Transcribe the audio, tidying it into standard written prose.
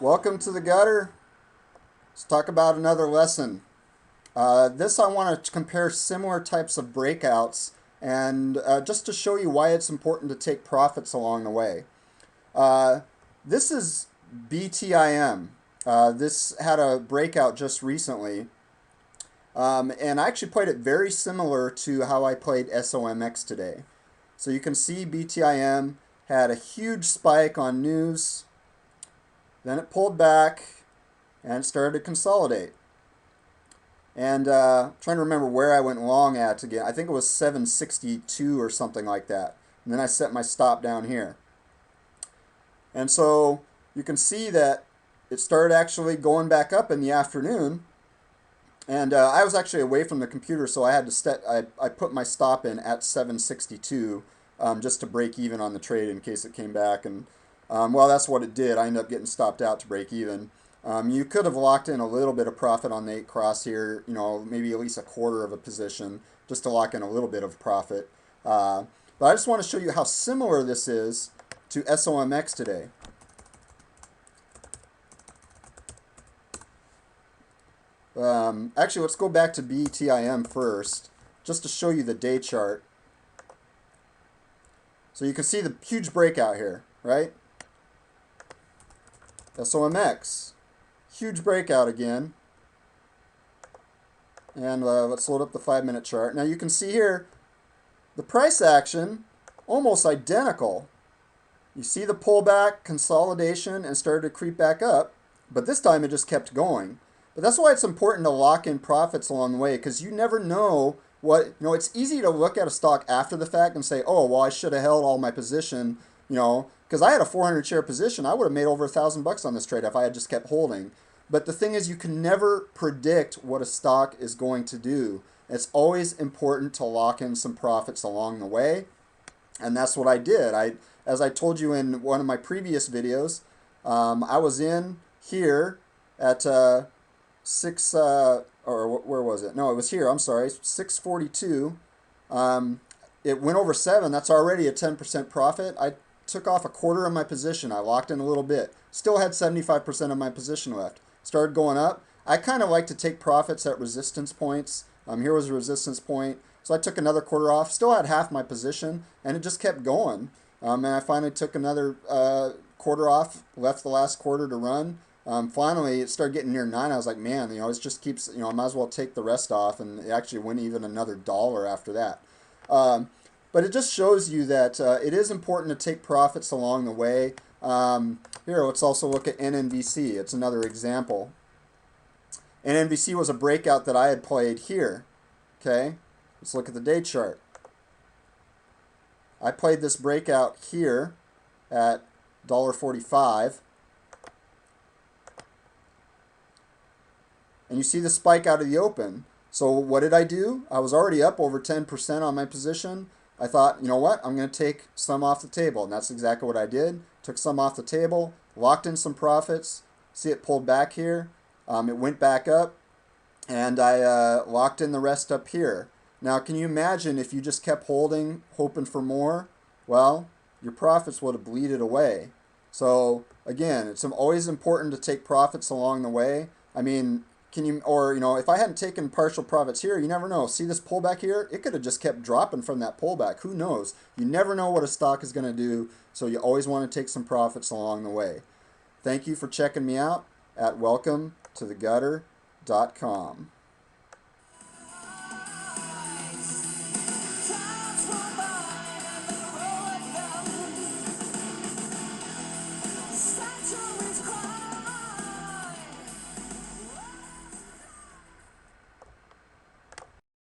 Welcome to the gutter. Let's talk about another lesson. This I want to compare similar types of breakouts and just to show you why it's important to take profits along the way. Uh, this is BTIM. This had a breakout just recently, and I actually played it very similar to how I played SOMX today. So you can see BTIM had a huge spike on news, then it pulled back, and it started to consolidate. And trying to remember where I went long at again. I think it was 762 or something like that. And then I set my stop down here. And so you can see that it started actually going back up in the afternoon. And I was actually away from the computer, so I had to I put my stop in at 762 just to break even on the trade in case it came back. And well, that's what it did. I ended up getting stopped out to break even. You could have locked in a little bit of profit on the 8 cross here, maybe at least a quarter of a position just to lock in a little bit of profit. But I just want to show you how similar this is to SOMX today. Actually, let's go back to BTIM first, just to show you the day chart. So you can see the huge breakout here, right? SOMX. Huge breakout again. And let's load up the 5-minute chart. Now you can see here the price action almost identical. You see the pullback, consolidation, and started to creep back up. But this time it just kept going. But that's why it's important to lock in profits along the way, because you never know what, it's easy to look at a stock after the fact and say, oh, well, I should have held all my position, because I had a 400 share position. I would have made over $1,000 on this trade if I had just kept holding. But the thing is, you can never predict what a stock is going to do. It's always important to lock in some profits along the way. And that's what I did. As I told you in one of my previous videos, I was in here at 6, or where was it? No, it was here, I'm sorry, 642. It went over 7. That's already a 10% profit. I took off a quarter of my position. I locked in a little bit. Still had 75% of my position left. Started going up. I kind of like to take profits at resistance points. Here was a resistance point. So I took another quarter off. Still had half my position, and it just kept going. And I finally took another quarter off, left the last quarter to run. Finally, it started getting near 9. I was like, man, it just keeps, I might as well take the rest off. And it actually went even another $1 after that. But it just shows you that it is important to take profits along the way. Here, let's also look at NNVC. It's another example. NNVC was a breakout that I had played here. Okay, let's look at the day chart. I played this breakout here at $1.45. And you see the spike out of the open. So what did I do? I was already up over 10% on my position. I thought, you know what? I'm going to take some off the table. And that's exactly what I did. Took some off the table, locked in some profits. See it pulled back here. It went back up. And I locked in the rest up here. Now, can you imagine if you just kept holding, hoping for more? Well, your profits would have bleeded away. So, again, it's always important to take profits along the way. I mean, if I hadn't taken partial profits here, you never know. See this pullback here? It could have just kept dropping from that pullback. Who knows? You never know what a stock is going to do, so you always want to take some profits along the way. Thank you for checking me out at welcometothegutter.com.